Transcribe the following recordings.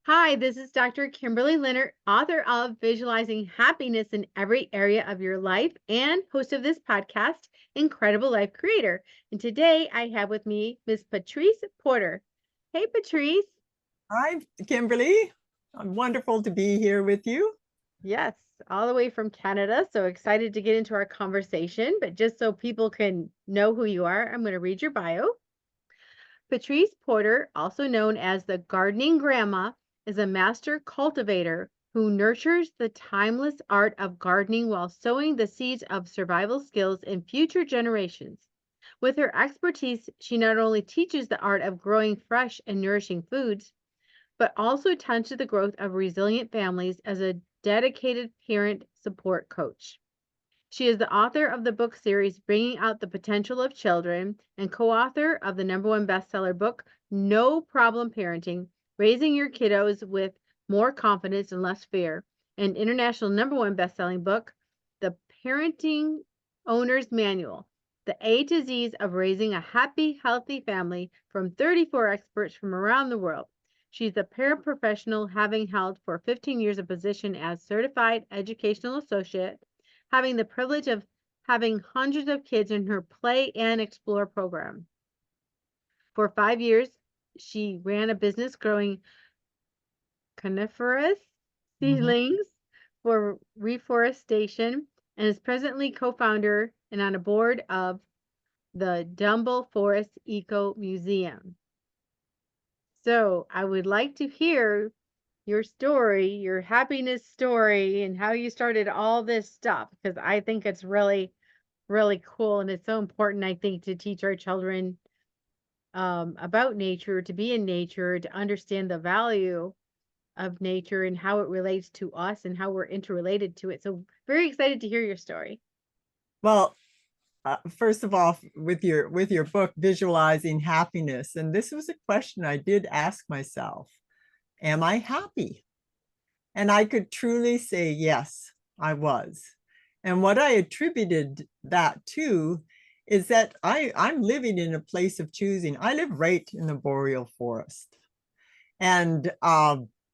Hi, this is Dr. Kimberley Linert, author of Visualizing Happiness in Every Area of Your Life and host of this podcast, Incredible Life Creator. And today I have with me Miss Patrice Porter. Hey, Patrice. Hi, Kimberly. Wonderful to be here with you. Yes, all the way from Canada. So excited to get into our conversation. But just so people can know who you are, I'm going to read your bio. Patrice Porter, also known as the Gardening Grandma, is a master cultivator who nurtures the timeless art of gardening while sowing the seeds of survival skills in future generations. With her expertise, she not only teaches the art of growing fresh and nourishing foods, but also tends to the growth of resilient families as a dedicated parent support coach. She is the author of the book series Bringing Out the Potential of Children and co author of the #1 bestseller book, No Problem Parenting Raising Your Kiddos with More Confidence and Less Fear, and international #1 bestselling book, The Parenting Owner's Manual The A to Z's of Raising a Happy, Healthy Family from 34 experts from around the world. She's a paraprofessional, having held for 15 years a position as certified educational associate, having the privilege of having hundreds of kids in her Play and Explore program. For 5 years, she ran a business growing coniferous Mhm. seedlings for reforestation and is presently co founder and on a board of the Dumble Forest Eco Museum. So I would like to hear your story, your happiness story, and how you started all this stuff because I think it's really cool, and it's so important, I think, to teach our children about nature, to be in nature, to understand the value of nature and how it relates to us and how we're interrelated to it. So very excited to hear your story. Well, first of all, with your book, Visualizing Happiness, and this was a question I did ask myself: Am I happy? And I could truly say yes, I was. And what I attributed that to is that I'm living in a place of choosing. I live right in the boreal forest. And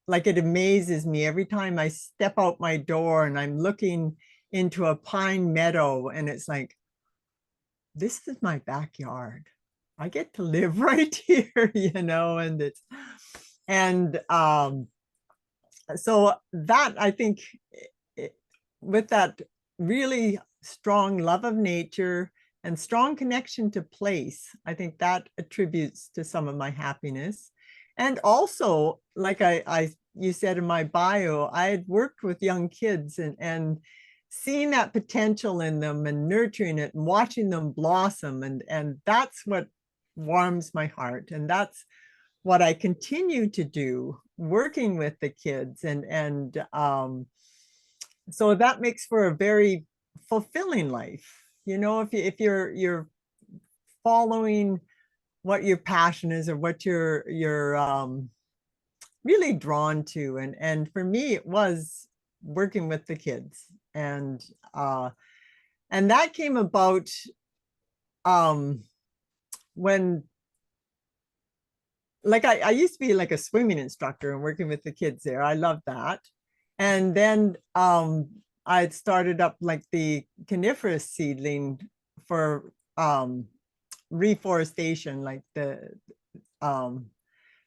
like it amazes me every time I step out my door and I'm looking into a pine meadow, and it's like, this is my backyard. I get to live right here, and and so that I think it, with that really strong love of nature and strong connection to place, I think that attributes to some of my happiness. And also, like I you said in my bio, I had worked with young kids and seeing that potential in them and nurturing it and watching them blossom, and that's what warms my heart, and that's what I continue to do working with the kids, and so that makes for a very fulfilling life. If you're following what your passion is or what you're really drawn to, and for me it was working with the kids, uh and that came about um when, like, I used to be like a swimming instructor and working with the kids there. I love that. And then I had started up like the coniferous seedling for reforestation, like the um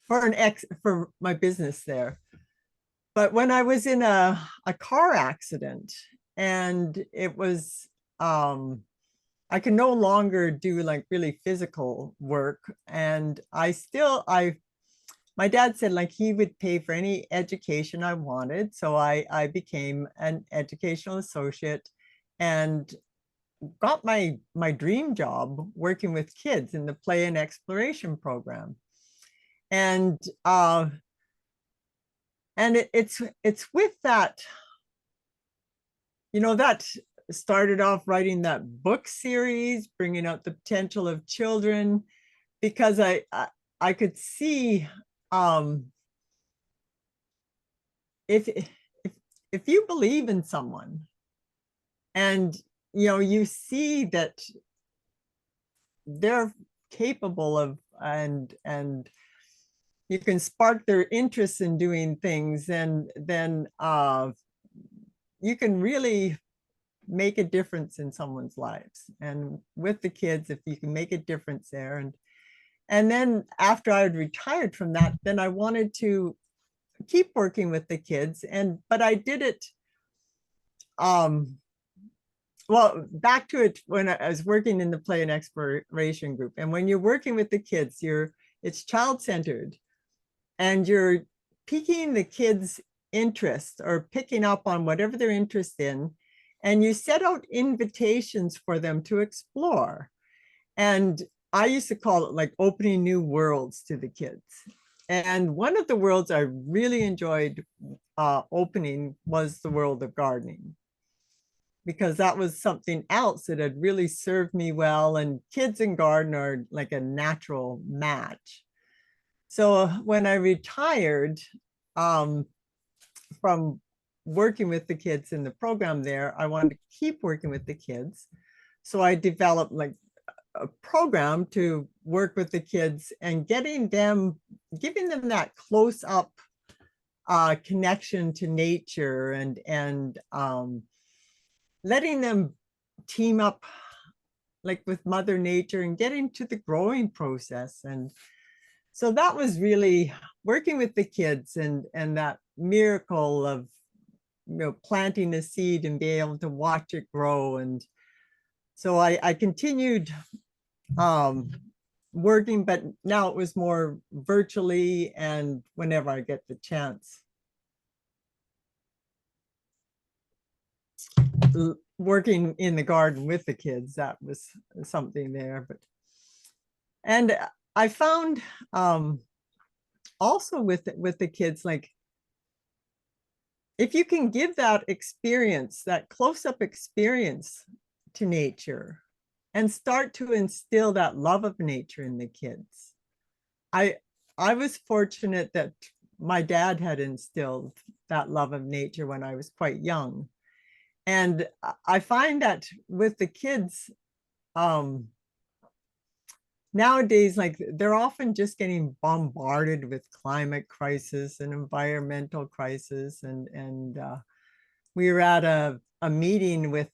for my business there. But when I was in a car accident, and it was I can no longer do like really physical work, and I my dad said like he would pay for any education I wanted. So I became an educational associate and got my dream job working with kids in the play and exploration program. And it's with that, that started off writing that book series, Bringing Out the Potential of Children, because I could see, um, if if you believe in someone and you see that they're capable of and you can spark their interest in doing things, and then you can really make a difference in someone's lives. And with the kids, if you can make a difference there. And then after I had retired from that, then I wanted to keep working with the kids. But I did it, well, back to it when I was working in the play and exploration group. And when you're working with the kids, it's child-centered, and you're piquing the kids' interest or picking up on whatever they're interested in, and you set out invitations for them to explore. And I used to call it like opening new worlds to the kids. And one of the worlds I really enjoyed opening was the world of gardening, because that was something else that had really served me well. And kids and garden are like a natural match. So when I retired from working with the kids in the program there, I wanted to keep working with the kids. So I developed like a program to work with the kids and giving them that close up connection to nature, and letting them team up like with Mother Nature and getting to the growing process. And so that was really working with the kids, and that miracle of planting a seed and being able to watch it grow. And so I continued working, but now it was more virtually and whenever I get the chance. Working in the garden with the kids, that was something there. And I found also with the kids, like if you can give that experience, that close-up experience to nature, and start to instill that love of nature in the kids. I was fortunate that my dad had instilled that love of nature when I was quite young. And I find that with the kids, nowadays, like they're often just getting bombarded with climate crisis and environmental crisis. And we were at a meeting with,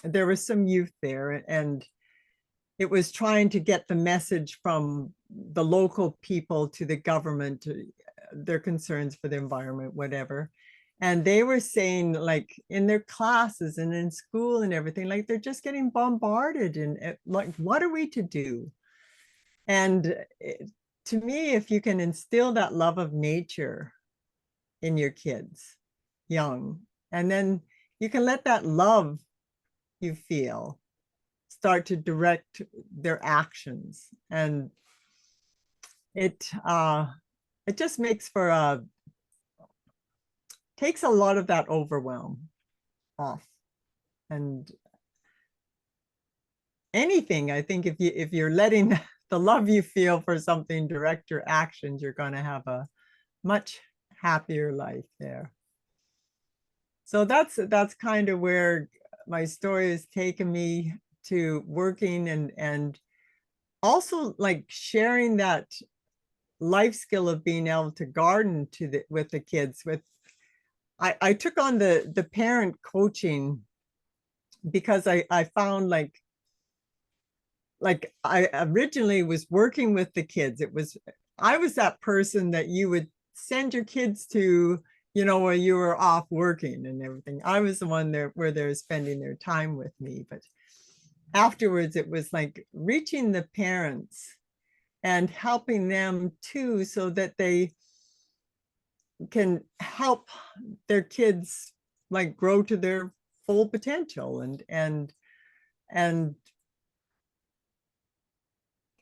there was some youth there, and it was trying to get the message from the local people to the government, their concerns for the environment, whatever. And they were saying, like in their classes and in school and everything, like they're just getting bombarded, and like, what are we to do? And to me, if you can instill that love of nature in your kids young, and then you can let that love you feel start to direct their actions, and it just makes for takes a lot of that overwhelm off. And anything, I think if you're letting the love you feel for something direct your actions, you're going to have a much happier life there. So that's kind of where my story has taken me to working, and also like sharing that life skill of being able to garden with the kids. I took on the parent coaching because I found like I originally was working with the kids. I was that person that you would send your kids to, where you were off working and everything. I was the one there where they're spending their time with me. But afterwards, it was like reaching the parents and helping them too, so that they can help their kids like grow to their full potential. And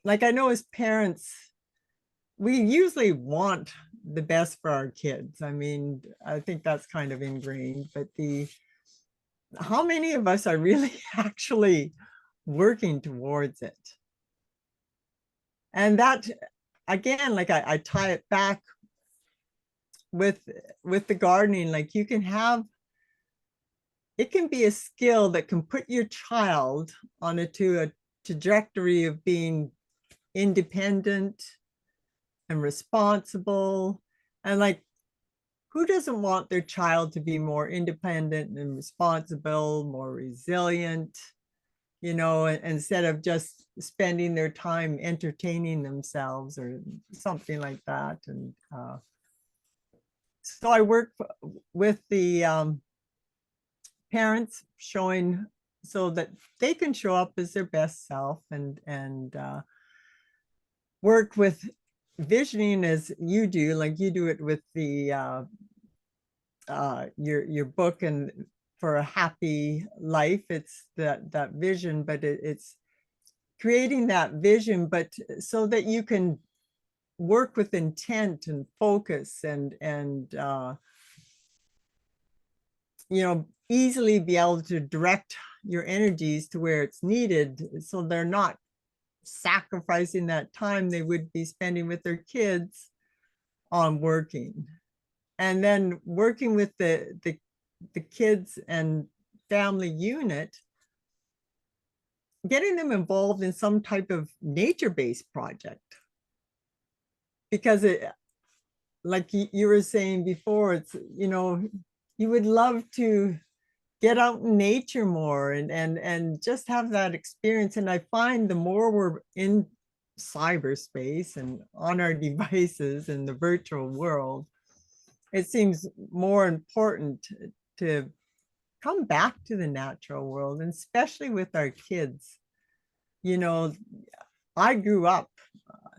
like, I know as parents, we usually want the best for our kids. I mean, I think that's kind of ingrained, but how many of us are really actually working towards it? And that, again, like I tie it back with the gardening. Like it can be a skill that can put your child to a trajectory of being independent, and responsible. And like, who doesn't want their child to be more independent and responsible, more resilient, you know, instead of just spending their time entertaining themselves or something like that. And so I work with the parents, showing so that they can show up as their best self, and work with visioning as you do, like you do it with the your book and for a happy life. It's that vision, but it's creating that vision, but so that you can work with intent and focus, and you know, easily be able to direct your energies to where it's needed, so they're not sacrificing that time they would be spending with their kids on working. And then working with the kids and family unit, getting them involved in some type of nature-based project. Because it, like you were saying before, it's, you know, you would love to get out in nature more, and just have that experience. And I find the more we're in cyberspace and on our devices in the virtual world, it seems more important to come back to the natural world, and especially with our kids. You know, I grew up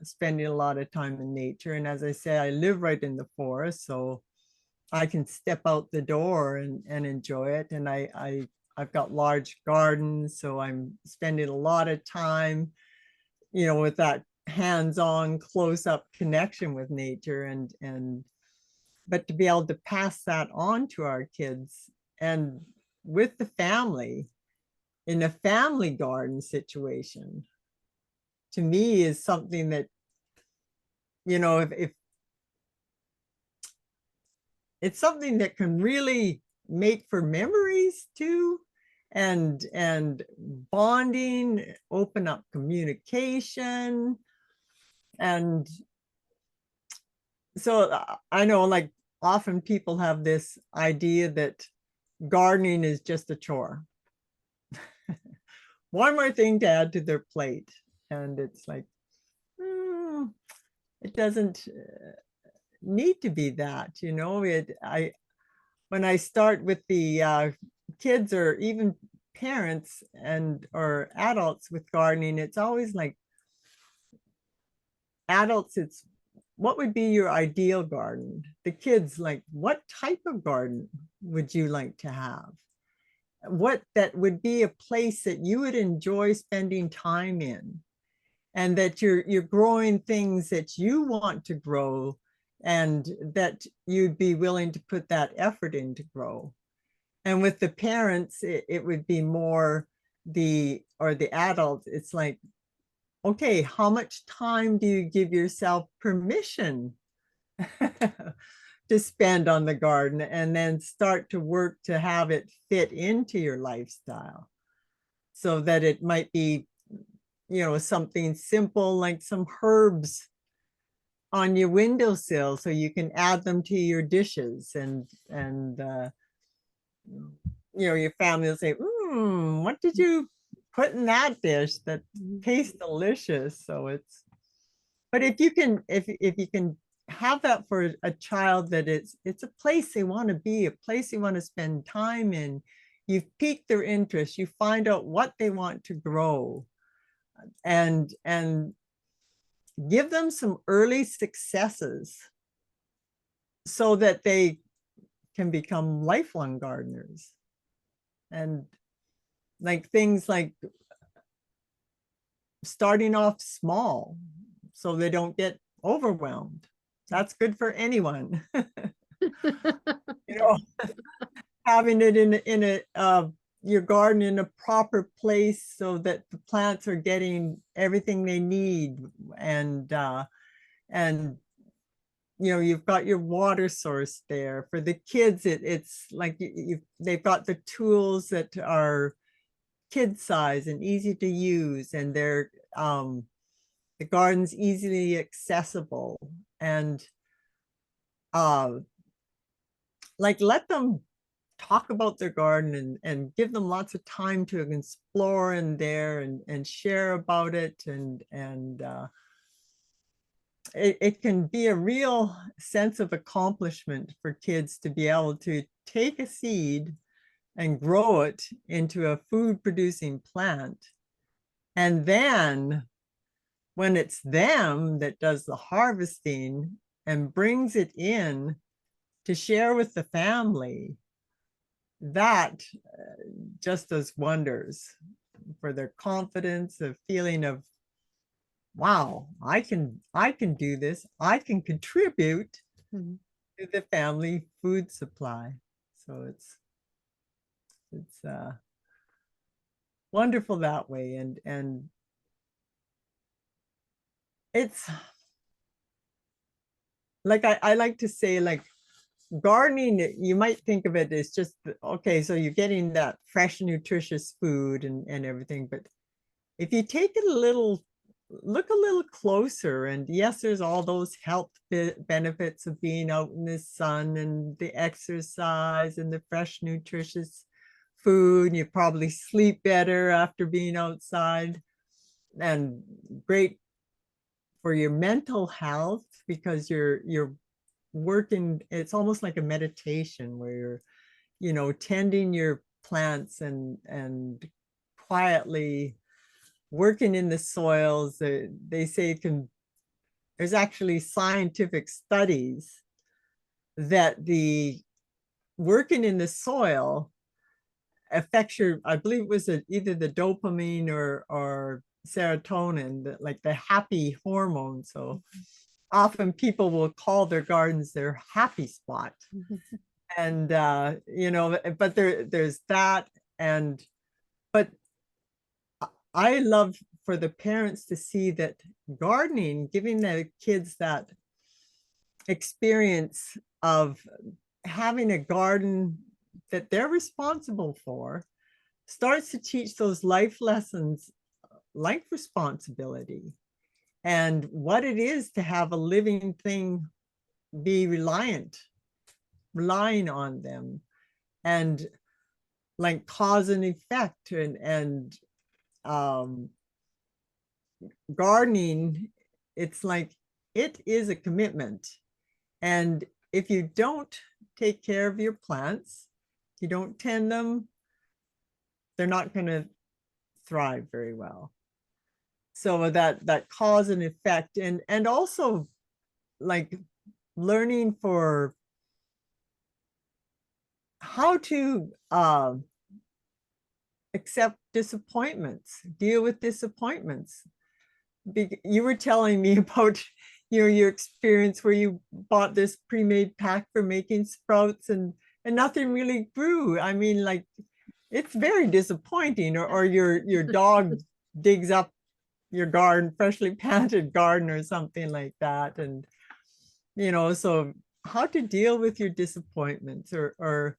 spending a lot of time in nature, and as I say, I live right in the forest, so I can step out the door and enjoy it. And I've got large gardens, so I'm spending a lot of time, you know, with that hands-on, close-up connection with nature, and but to be able to pass that on to our kids and with the family in a family garden situation, to me is something that, you know, if it's something that can really make for memories too, and bonding, open up communication. And so I know, like, often people have this idea that gardening is just a chore. One more thing to add to their plate. And it's like, it doesn't need to be that, you know. When I start with the kids, or even parents and or adults with gardening, it's always like, adults, it's what would be your ideal garden? The kids, like, what type of garden would you like to have? What that would be a place that you would enjoy spending time in, and that you're growing things that you want to grow, and that you'd be willing to put that effort in to grow. And with the parents, it would be more the adults, it's like, okay, how much time do you give yourself permission to spend on the garden, and then start to work to have it fit into your lifestyle, so that it might be, you know, something simple like some herbs on your windowsill, so you can add them to your dishes, and you know, your family will say, what did you put in that dish that tastes delicious? So it's, but if you can, if you can have that for a child, that it's a place they want to be, a place they want to spend time in, you've piqued their interest, you find out what they want to grow, and give them some early successes so that they can become lifelong gardeners. And like things like starting off small so they don't get overwhelmed. That's good for anyone. You know, having it in a your garden in a proper place, so that the plants are getting everything they need, and you know, you've got your water source there. For the kids, it's like they've got the tools that are kid size and easy to use, and they're the garden's easily accessible. and like let them talk about their garden and give them lots of time to explore in there and share about it and it can be a real sense of accomplishment for kids to be able to take a seed and grow it into a food producing plant. And then when it's them that does the harvesting and brings it in to share with the family, that just does wonders for their confidence, a feeling of, wow, I can do this. I can contribute Mhm. to the family food supply. So it's wonderful that way. And it's like I like to say, like, gardening, you might think of it as just, okay, so you're getting that fresh, nutritious food and everything. But if you take it look a little closer, and yes, there's all those health benefits of being out in the sun and the exercise and the fresh, nutritious food. You probably sleep better after being outside, and great for your mental health because you're working. It's almost like a meditation where you're, tending your plants and quietly working in the soils. They say there's actually scientific studies that the working in the soil affects your, I believe it was either the dopamine or serotonin, like the happy hormone. So often people will call their gardens their happy spot. And but there's that. And but I love for the parents to see that gardening, giving the kids that experience of having a garden that they're responsible for, starts to teach those life lessons like responsibility and what it is to have a living thing be relying on them, and like cause and effect. And gardening, it's like it is a commitment. And if you don't take care of your plants, you don't tend them, they're not going to thrive very well. So that cause and effect, and also like learning for how to accept disappointments, deal with disappointments. You were telling me about your experience where you bought this pre-made pack for making sprouts and nothing really grew. I mean, like, it's very disappointing. Or your dog digs up your garden, freshly planted garden or something like that. And so how to deal with your disappointments, or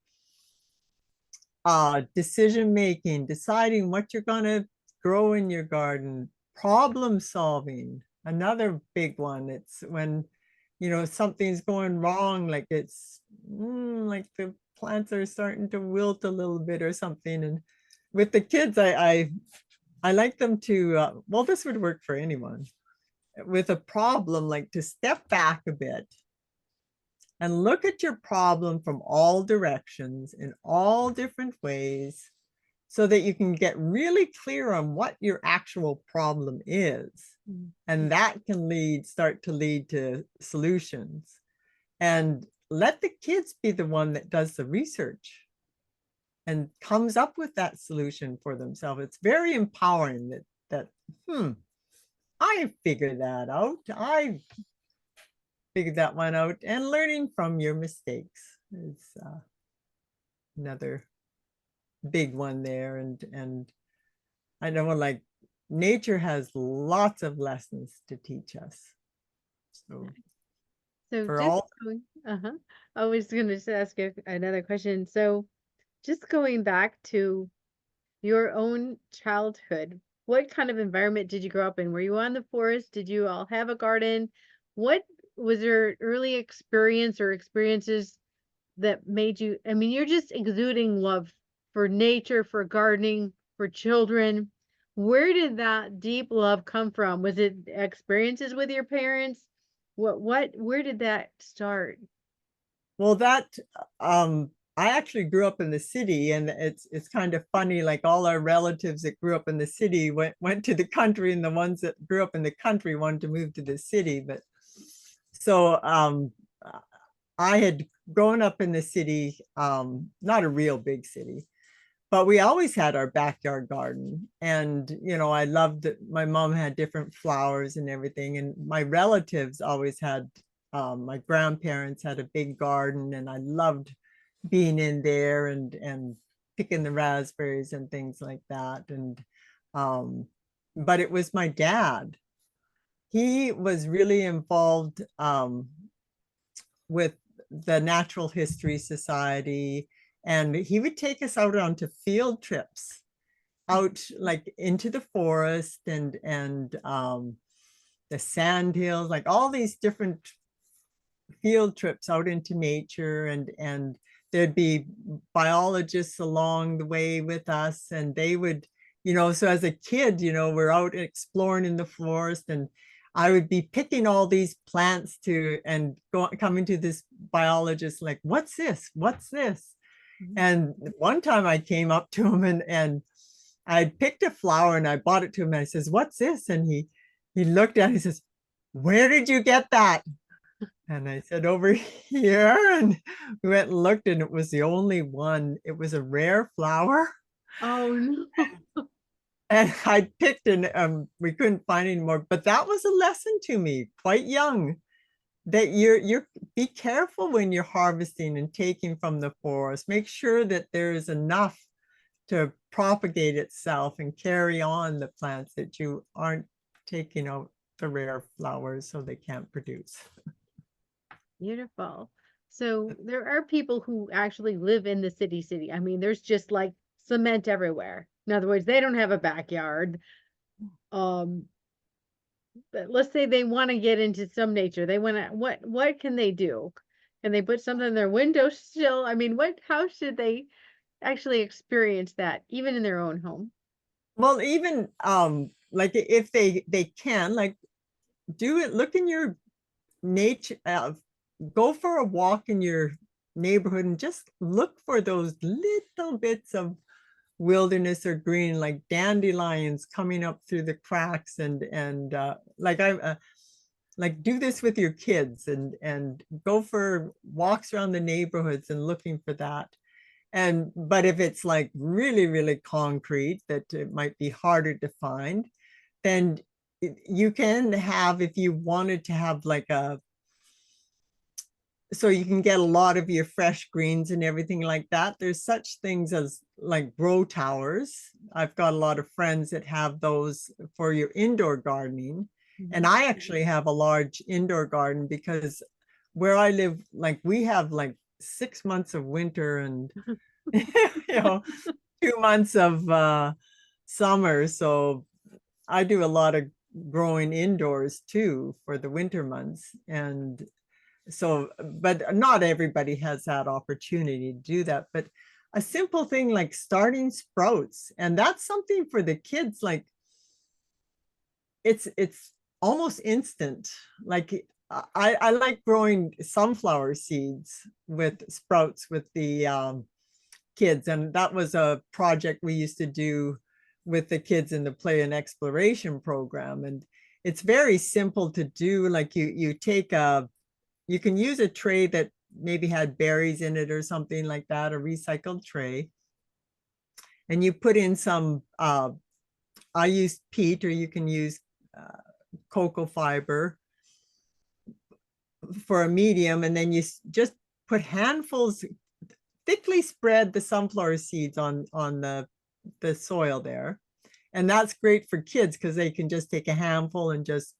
decision making, deciding what you're going to grow in your garden, problem solving, another big one. It's when something's going wrong, like it's like the plants are starting to wilt a little bit or something. And with the kids, I like them to well, this would work for anyone with a problem, like to step back a bit and look at your problem from all directions in all different ways, so that you can get really clear on what your actual problem is. And that can start to lead to solutions. And let the kids be the one that does the research and comes up with that solution for themselves. It's very empowering that I figured that out. I figured that one out. And learning from your mistakes is another big one there. And I know, like, nature has lots of lessons to teach us. So So for just all, going, I was going to just ask you another question. So just going back to your own childhood, what kind of environment did you grow up in? Were you on the forest? Did you all have a garden? What was there early experience or experiences that made you, I mean, you're just exuding love for nature, for gardening, for children. Where did that deep love come from? Was it experiences with your parents? Where did that start? Well, I actually grew up in the city, and it's kind of funny, like all our relatives that grew up in the city went to the country, and the ones that grew up in the country wanted to move to the city. But so I had grown up in the city, not a real big city, but we always had our backyard garden. And, I loved that my mom had different flowers and everything. And my relatives always had, my grandparents had a big garden, and I loved being in there and picking the raspberries and things like that. And, but it was my dad. He was really involved with the Natural History Society, and he would take us out onto field trips out like into the forest and the sand hills, like all these different field trips out into nature, and there'd be biologists along the way with us, and they would, so as a kid, we're out exploring in the forest, and I would be picking all these plants coming to this biologist like, what's this? What's this? And one time I came up to him and I'd picked a flower and I bought it to him, and I says, what's this? And he looked at it, he says, where did you get that? And I said, over here. And we went and looked, and it was the only one. It was a rare flower. Oh no. And I picked, and we couldn't find any more. But that was a lesson to me, quite young, that you're be careful when you're harvesting and taking from the forest. Make sure that there is enough to propagate itself and carry on the plants, that you aren't taking out the rare flowers so they can't produce. Beautiful. So there are people who actually live in the city. I mean, there's just like cement everywhere. In other words, they don't have a backyard. But let's say they want to get into some nature. They want to, what can they do? Can they put something in their windowsill? I mean, how should they actually experience that even in their own home? Well, even like if they can, like, do it, look in your nature, go for a walk in your neighborhood and just look for those little bits of wilderness or green, like dandelions coming up through the cracks, and like I like do this with your kids and go for walks around the neighborhoods and looking for that. And but if it's like really, really concrete that it might be harder to find, then you can have, if you wanted to have like so you can get a lot of your fresh greens and everything like that, there's such things as like grow towers. I've got a lot of friends that have those for your indoor gardening. And I actually have a large indoor garden, because where I live, like we have like 6 months of winter and 2 months of summer. So I do a lot of growing indoors too for the winter months. And so, but not everybody has that opportunity to do that. But a simple thing like starting sprouts, and that's something for the kids, like it's almost instant. Like I like growing sunflower seeds with sprouts with the kids, and that was a project we used to do with the kids in the play and exploration program. And it's very simple to do. Like you take you can use a tray that maybe had berries in it or something like that, a recycled tray, and you put in some I use peat, or you can use cocoa fiber for a medium, and then you just put handfuls, thickly spread the sunflower seeds on the soil there. And that's great for kids because they can just take a handful and just,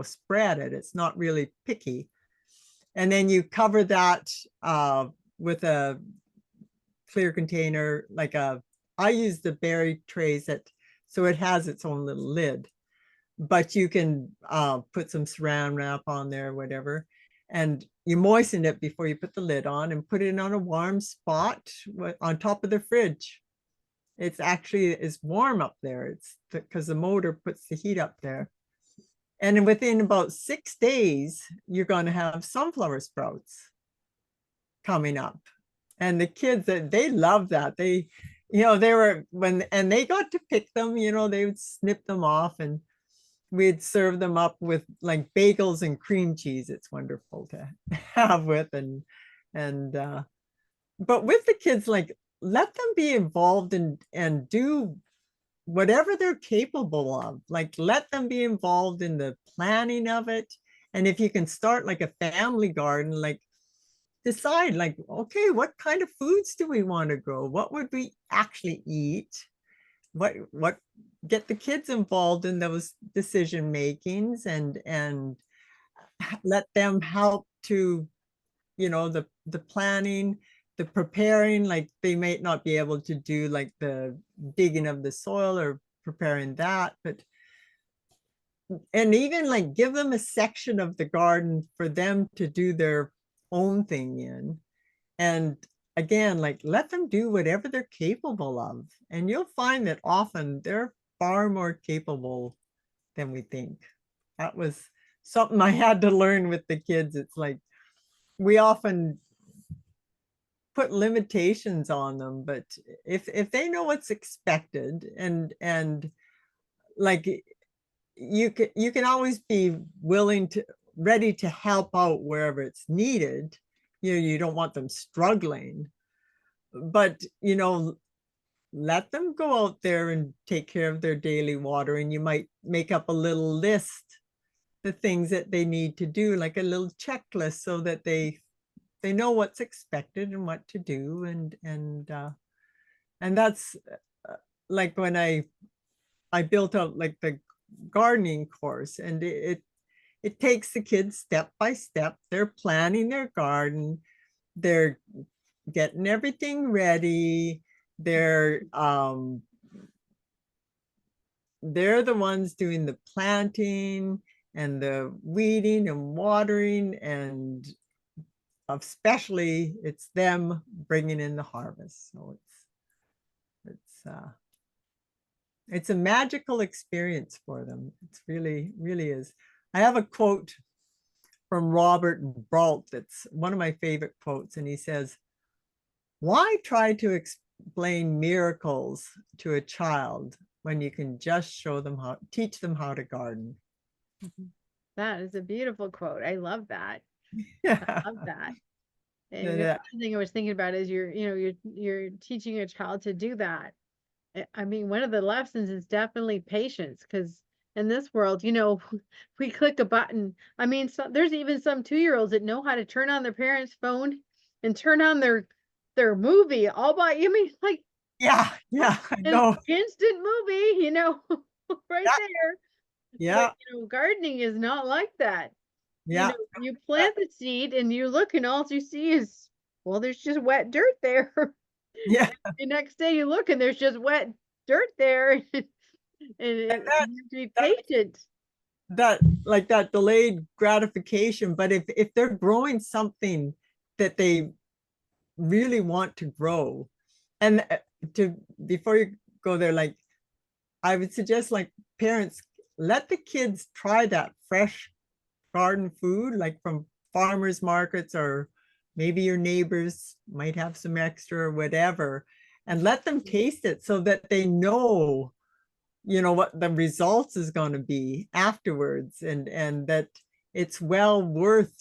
spread it. It's not really picky. And then you cover that with a clear container, like I use the berry trays so it has its own little lid. but you can put some saran wrap on there, whatever, and you moisten it before you put the lid on and put it on a warm spot on top of the fridge. It's actually is warm up there. It's because the motor puts the heat up there. And within about 6 days, you're going to have sunflower sprouts coming up. And the kids, they love that. They, they were and they got to pick them, they would snip them off and we'd serve them up with like bagels and cream cheese. It's wonderful to have with but with the kids, like let them be involved and do whatever they're capable of. Like let them be involved in the planning of it. And if you can start like a family garden, like decide like, okay, what kind of foods do we want to grow? What would we actually eat? What get the kids involved in those decision makings and let them help to, the planning, the preparing. Like they might not be able to do like the digging of the soil or preparing that, and even like give them a section of the garden for them to do their own thing in. And again, like let them do whatever they're capable of. And you'll find that often they're far more capable than we think. That was something I had to learn with the kids. It's like we often put limitations on them, but if they know what's expected and like you can always be willing to ready to help out wherever it's needed. You don't want them struggling, but let them go out there and take care of their daily watering. You might make up a little list, the things that they need to do, like a little checklist, so that they know what's expected and what to do. And that's like when I built out like the gardening course, and it takes the kids step by step. They're planning their garden, they're getting everything ready, they're the ones doing the planting and the weeding and watering, and especially it's them bringing in the harvest. So it's a magical experience for them. It's really is. I have a quote from Robert Brault that's one of my favorite quotes, and he says, "Why try to explain miracles to a child when you can just teach them how to garden?" That is a beautiful quote. I love that. Yeah. I love that. And Yeah. the other thing I was thinking about is you're teaching a child to do that. I mean, one of the lessons is definitely patience, because in this world, we click a button. I mean, there's even some 2-year-olds that know how to turn on their parents' phone and turn on their movie all by, like Yeah, I know. instant movie, right Yeah, there. yeah, But gardening is not like that. yeah, You plant the seed and you look and all you see is, well, there's just wet dirt there. yeah. The next day you look and there's just wet dirt there. And you And have to be patient. that like that delayed gratification. But if they're growing something that they really want to grow, and to before you go there, like I would suggest, like parents, let the kids try that fresh garden food, like from farmers markets, or maybe your neighbors might have some extra or whatever, and let them taste it so that they know what the results is going to be afterwards, and that it's well worth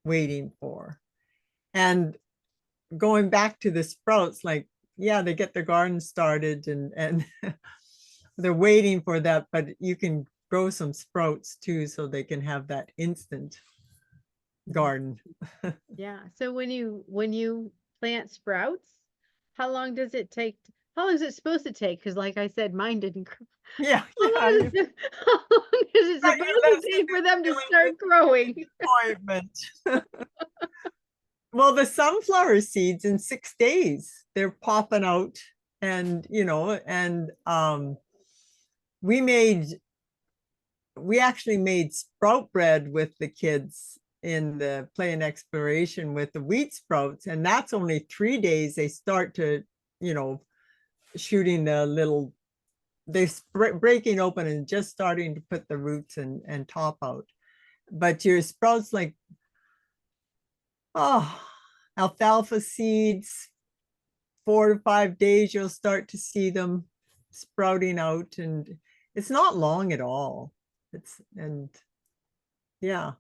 waiting for. And going back to the sprouts, like yeah, they get their garden started and they're waiting for that, but you can grow some sprouts too, so they can have that instant garden. Yeah. So when you plant sprouts, how long does it take? How long is it supposed to take? Because like I said, mine didn't grow. Yeah, How long yeah. how long is it Got supposed your to list take for them to of start growing? disappointment. Well, the sunflower seeds in 6 days, they're popping out. And we made we actually made sprout bread with the kids in the play and exploration with the wheat sprouts. And that's only 3 days. They start to, you know, shooting the little, breaking open and just starting to put the roots and top out. But your sprouts like, oh, alfalfa seeds, 4 to 5 days, you'll start to see them sprouting out, and it's not long at all. And yeah,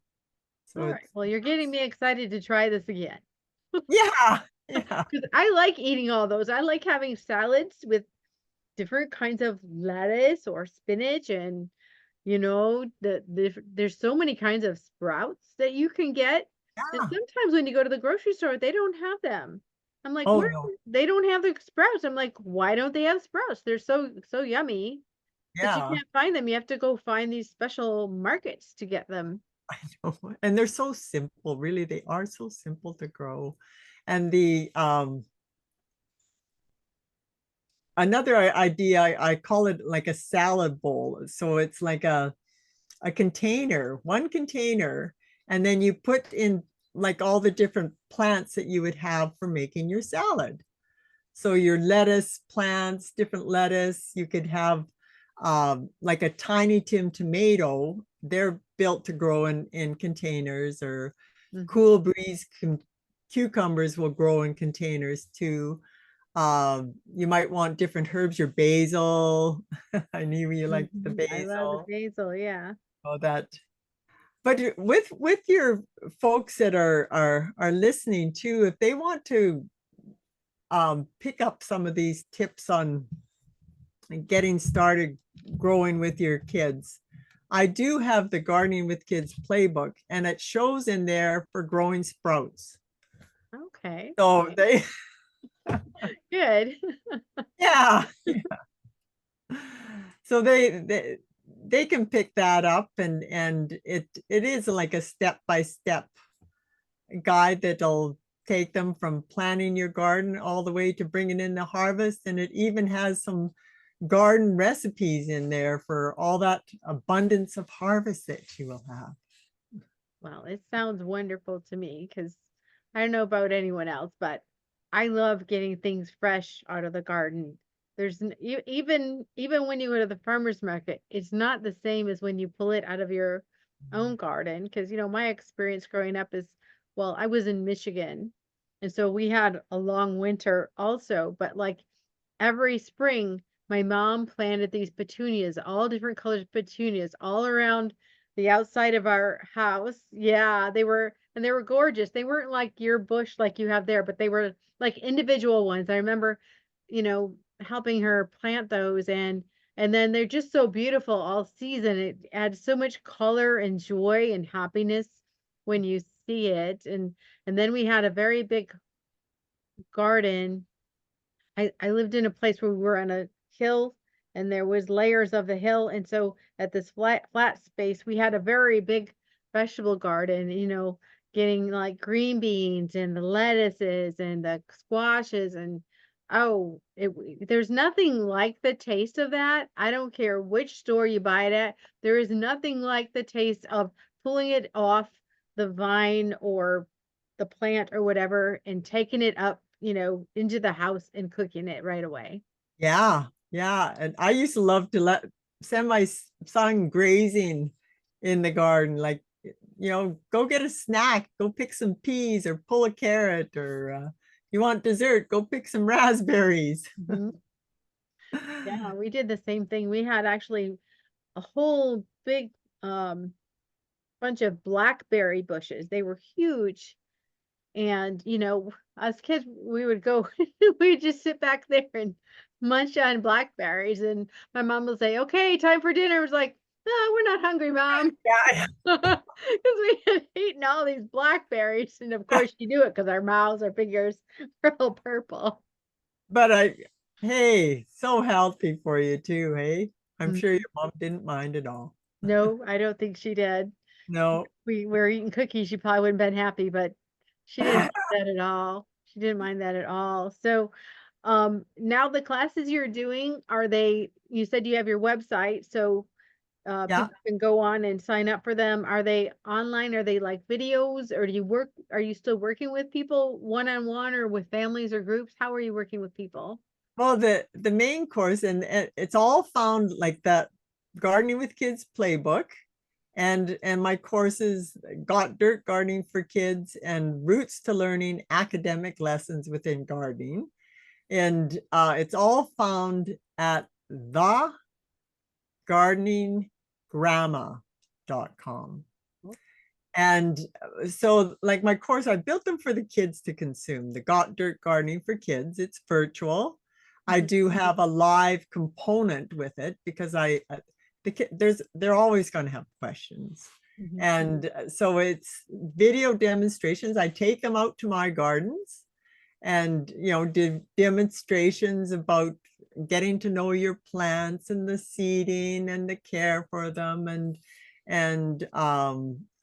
so All right. Well, you're getting me excited to try this again. yeah, yeah. Because I like eating all those. I like having salads with different kinds of lettuce or spinach, and there's so many kinds of sprouts that you can get. And Yeah. sometimes when you go to the grocery store, they don't have them. I'm like, Oh where no. they don't have the sprouts. I'm like, why don't they have sprouts? They're so yummy, but you Yeah. can't find them. You have to go find these special markets to get them. I know. And they're so simple, really. They are so simple to grow. And the another idea, I call it like a salad bowl. So it's like a container, one container, and then you put in like all the different plants that you would have for making your salad. So your lettuce plants, different lettuce, you could have like a tiny Tim tomato. They're built to grow in containers, or Mhm. cool breeze cucumbers will grow in containers too. You might want different herbs, your basil. I knew you liked the Mhm. I love the basil. basil, yeah. Oh, that. But with your folks that are listening too, if they want to pick up some of these tips on getting started growing with your kids, I do have the Gardening with Kids playbook, and it shows in there for growing sprouts. Okay. So they, Good. yeah, so they can pick that up, and it is like a step-by-step guide that'll take them from planting your garden all the way to bringing in the harvest. And it even has some garden recipes in there for all that abundance of harvest that you will have. Well, it sounds wonderful to me because I don't know about anyone else, but I love getting things fresh out of the garden. Even when you go to the farmer's market, it's not the same as when you pull it out of your own garden. Because my experience growing up is, well, I was in Michigan, and so we had a long winter also. But like every spring, my mom planted these petunias, all different colors of petunias, all around the outside of our house. Yeah, they were gorgeous. They weren't like your bush like you have there, but they were like individual ones. I remember, helping her plant those, and then they're just so beautiful all season. It adds so much color and joy and happiness when you see it. And then we had a very big garden. I lived in a place where we were on a hill, and there was layers of the hill, and so at this flat space, we had a very big vegetable garden, getting like green beans and the lettuces and the squashes, and oh, there's nothing like the taste of that. I don't care which store you buy it at. There is nothing like the taste of pulling it off the vine or the plant or whatever and taking it up, into the house and cooking it right away. Yeah, yeah. And I used to love to send my son grazing in the garden, like, go get a snack, go pick some peas or pull a carrot, or you want dessert, go pick some raspberries. Mhm. Yeah, we did the same thing. We had actually a whole big um bunch of blackberry bushes. They were huge. And, as kids, we would go, we'd just sit back there and munch on blackberries. And my mom would say, okay, time for dinner. I was like, no, we're not hungry, mom. Yeah. Because we had eaten all these blackberries. And of course, you do it because our mouths, our fingers are all purple. But hey, so healthy for you too, hey? I'm sure Mhm. your mom didn't mind at all. No, I don't think she did. No. We were eating cookies. She probably wouldn't have been happy, but she didn't mind that at all. She didn't mind that at all. So, now the classes you're doing, you said you have your website. So, Yeah. people can go on and sign up for them. Are they online? Are they like videos, or are you still working with people one-on-one or with families or groups? How are you working with people? Well, the main course, and it's all found like that Gardening with Kids playbook, and my courses Got Dirt Gardening for Kids and Roots to Learning Academic Lessons Within Gardening. And it's all found at thegardeninggrandma.com. And so like my course, I built them for the kids to consume. The Got Dirt Gardening for Kids, it's virtual. I do have a live component with it because they're always going to have questions. And so it's video demonstrations. I take them out to my gardens and, do demonstrations about getting to know your plants and the seeding and the care for them. And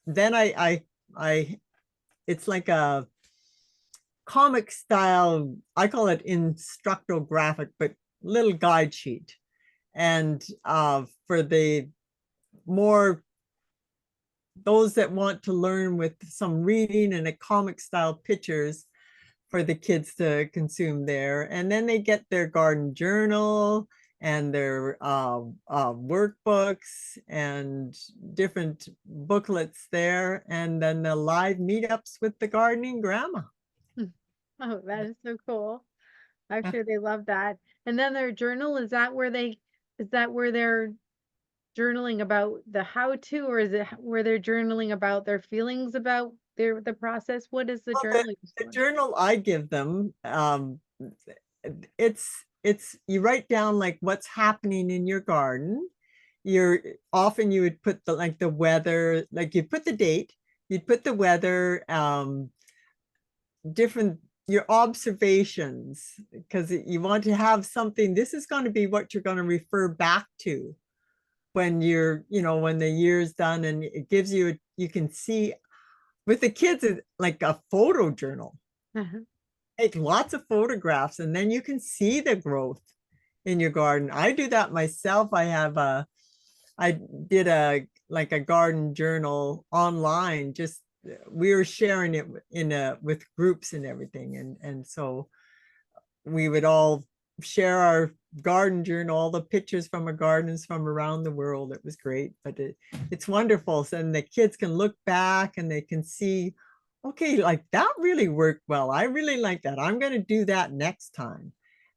then I it's like a comic style, I call it instructographic, but little guide sheet. And for the more those that want to learn with some reading and a comic style pictures for the kids to consume there. And then they get their garden journal and their workbooks and different booklets there. And then the live meetups with the gardening grandma. Oh, that is so cool. I'm sure they love that. And then their journal, is that where they're journaling about the how-to, or is it where they're journaling about their feelings about the process? What is the journal? The journal I give them, it's you write down like what's happening in your garden. You would put the weather, like you put the date, you'd put the weather, different your observations, because you want to have something. This is going to be what you're going to refer back to when when the year's done, and it gives you you can see with the kids, it's like a photo journal. Take lots of photographs, and then you can see the growth in your garden. I do that myself. I did a garden journal online. Just we were sharing it with groups and everything, and so we would all share our garden journal, all the pictures from our gardens from around the world. It was great, but it's wonderful. So and the kids can look back and they can see, okay, like that really worked well. I really like that. I'm going to do that next time.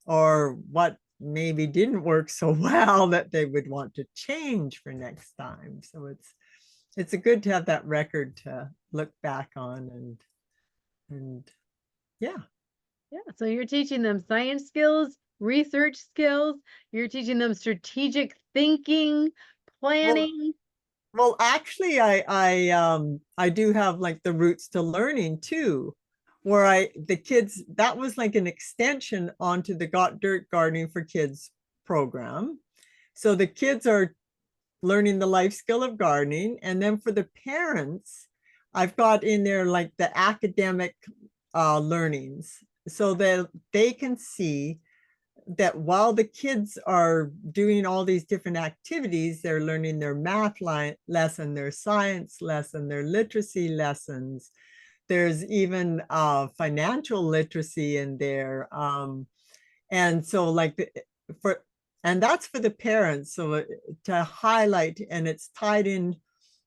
Or what maybe didn't work so well that they would want to change for next time. So it's a good to have that record to look back on, and yeah. Yeah, so you're teaching them science skills, research skills, you're teaching them strategic thinking, planning. Well, actually, I do have like the Roots to Learning too, where the kids, that was like an extension onto the Got Dirt Gardening for Kids program. So the kids are learning the life skill of gardening, and then for the parents, I've got in there like the academic learnings, so that they can see that while the kids are doing all these different activities, they're learning their math lesson, their science lesson, their literacy lessons. There's even financial literacy in there. And so and that's for the parents. So to highlight, and it's tied in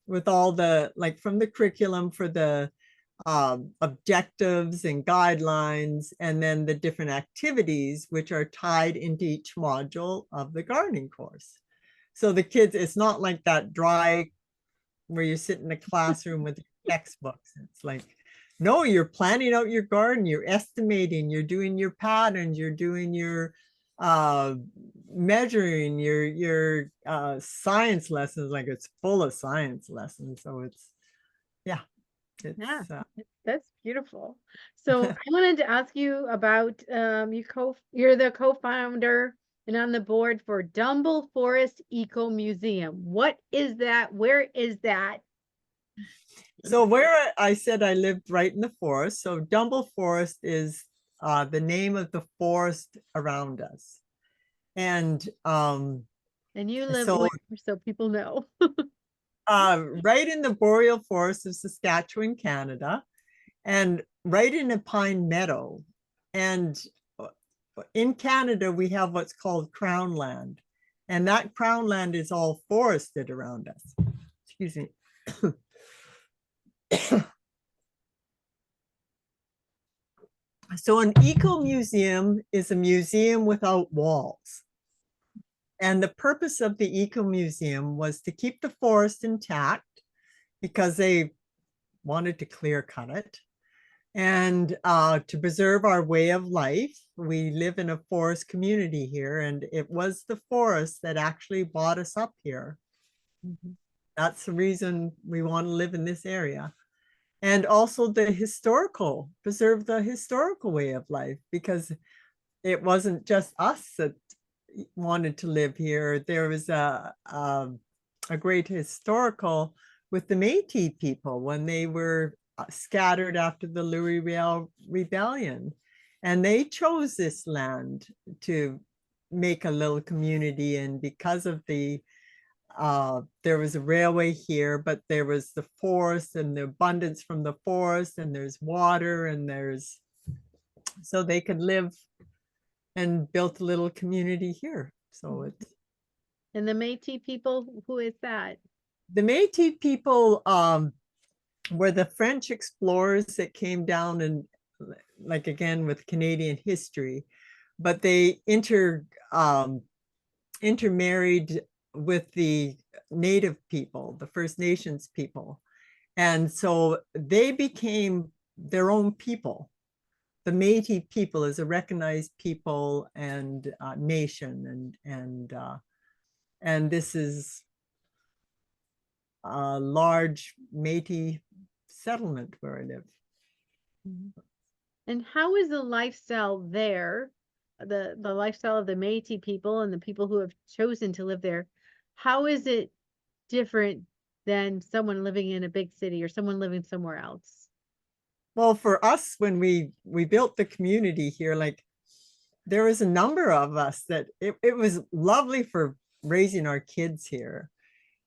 with all the, like from the curriculum for the objectives and guidelines, and then the different activities which are tied into each module of the gardening course. So the kids, it's not like that dry where you sit in a classroom with textbooks. It's like, no, you're planning out your garden, you're estimating, you're doing your patterns, you're doing your measuring, your science lessons. Like it's full of science lessons. So it's, yeah. That's beautiful. So I wanted to ask you about you're the co-founder and on the board for Dumble Forest Eco Museum. What is that? Where is that? So where I said I lived right in the forest. So Dumble Forest is the name of the forest around us. And And you live So where, so people know? right in the boreal forest of Saskatchewan, Canada, and right in a pine meadow. And in Canada, we have what's called crown land. And that crown land is all forested around us. Excuse me. So an eco museum is a museum without walls. And the purpose of the eco museum was to keep the forest intact because they wanted to clear cut it, and to preserve our way of life. We live in a forest community here, and it was the forest that actually brought us up here. That's the reason we want to live in this area. And also preserve the historical way of life, because it wasn't just us that wanted to live here. There was a great historical with the Métis people when they were scattered after the Louis Riel Rebellion. And they chose this land to make a little community. And because of there was a railway here, but there was the forest and the abundance from the forest, and there's water, and so they could live and built a little community here. So it's And the Métis people, who is that? the Métis people were the French explorers that came down, and like again with Canadian history, but they intermarried with the native people, the First Nations people. And so they became their own people. The Métis people is a recognized people and nation, and this is a large Métis settlement where I live. And how is the lifestyle there, the lifestyle of the Métis people and the people who have chosen to live there, how is it different than someone living in a big city or someone living somewhere else? Well, for us, when we built the community here, like there was a number of us that it was lovely for raising our kids here,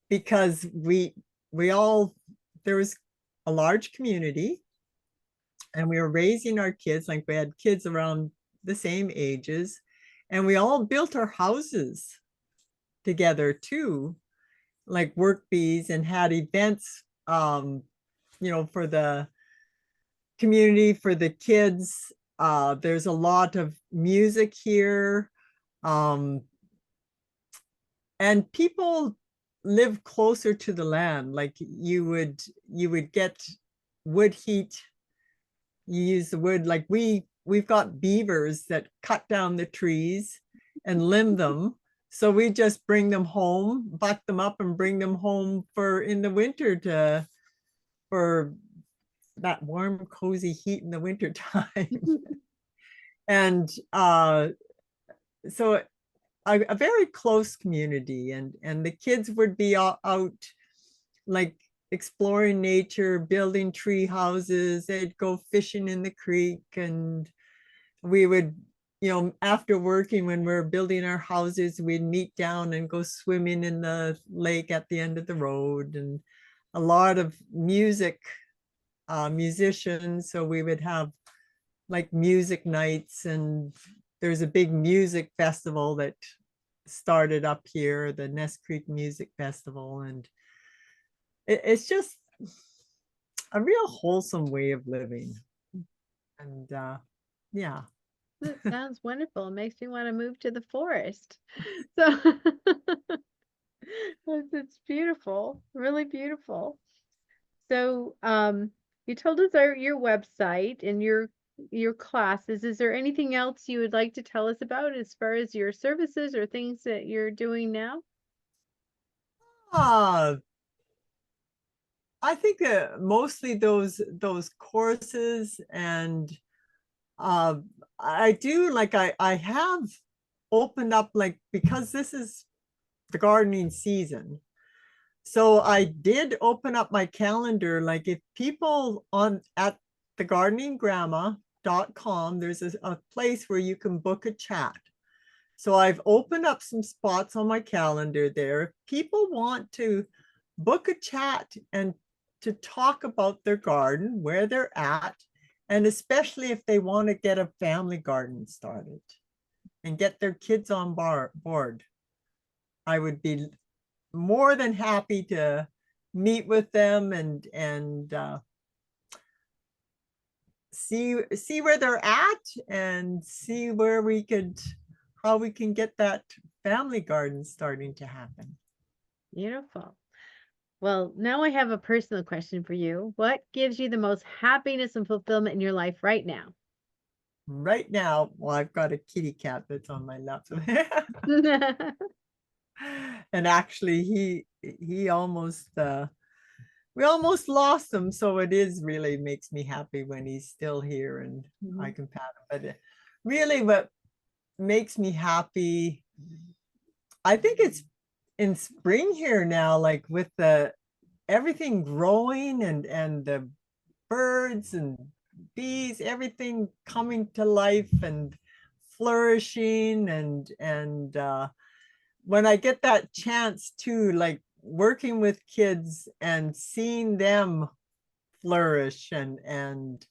because there was a large community, and we were raising our kids, like we had kids around the same ages, and we all built our houses together too, like work bees, and had events, for the community, for the kids. There's a lot of music here. And people live closer to the land. Like you would get wood heat. You use the wood, like we've got beavers that cut down the trees and limb them. So we just bring them home, buck them up and bring them home for in the winter for that warm, cozy heat in the winter time. And so a very close community, and the kids would be out like exploring nature, building tree houses. They'd go fishing in the creek, and we would, after working, when we're building our houses, we'd meet down and go swimming in the lake at the end of the road. And a lot of musicians, so we would have like music nights, and there's a big music festival that started up here, the Ness Creek Music Festival, and it's just a real wholesome way of living. And yeah. That sounds wonderful. It makes me want to move to the forest. So it's beautiful, really beautiful. So you told us your website and your classes. Is there anything else you would like to tell us about as far as your services or things that you're doing now? I think mostly those courses, and I do, like I have opened up, like, because this is the gardening season. So I did open up my calendar, like if people at thegardeninggrandma.com, there's a place where you can book a chat. So I've opened up some spots on my calendar there. If people want to book a chat and to talk about their garden, where they're at, and especially if they want to get a family garden started and get their kids on board, I would be more than happy to meet with them and see where they're at and see where how we can get that family garden starting to happen. Beautiful. Well, now I have a personal question for you. What gives you the most happiness and fulfillment in your life right now? Right now, well, I've got a kitty cat that's on my lap. And actually he almost we almost lost him, so it is really makes me happy when he's still here and I Mhm. can pat him. But really what makes me happy, I think it's in spring here now, like with the everything growing and the birds and bees, everything coming to life and flourishing and when I get that chance to like working with kids and seeing them flourish and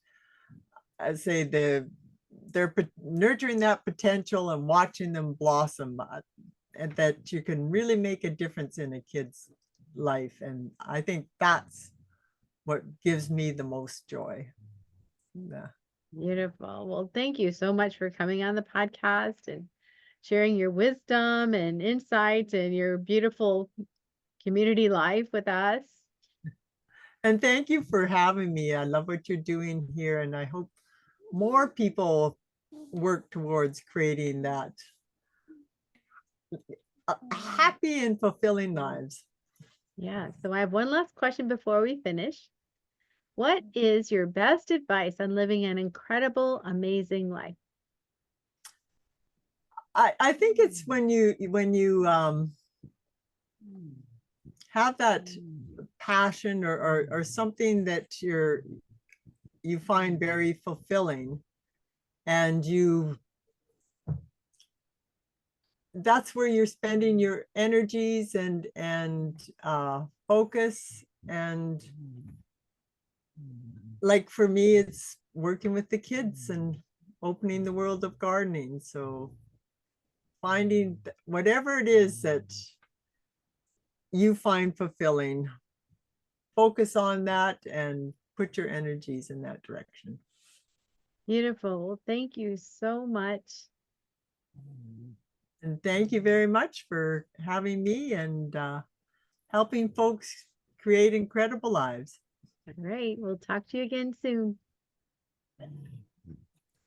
I say they're nurturing that potential and watching them blossom, and that you can really make a difference in a kid's life. And I think that's what gives me the most joy. Yeah. Beautiful. Well, thank you so much for coming on the podcast and sharing your wisdom and insights and your beautiful community life with us. And thank you for having me. I love what you're doing here, and I hope more people work towards creating that happy and fulfilling lives. Yeah. So I have one last question before we finish. What is your best advice on living an incredible, amazing life? I think it's when you have that passion or something that you find very fulfilling, and that's where you're spending your energies and focus. And like for me, it's working with the kids and opening the world of gardening. So finding whatever it is that you find fulfilling, focus on that and put your energies in that direction. Beautiful. Well, thank you so much. And thank you very much for having me and helping folks create incredible lives. All right. We'll talk to you again soon.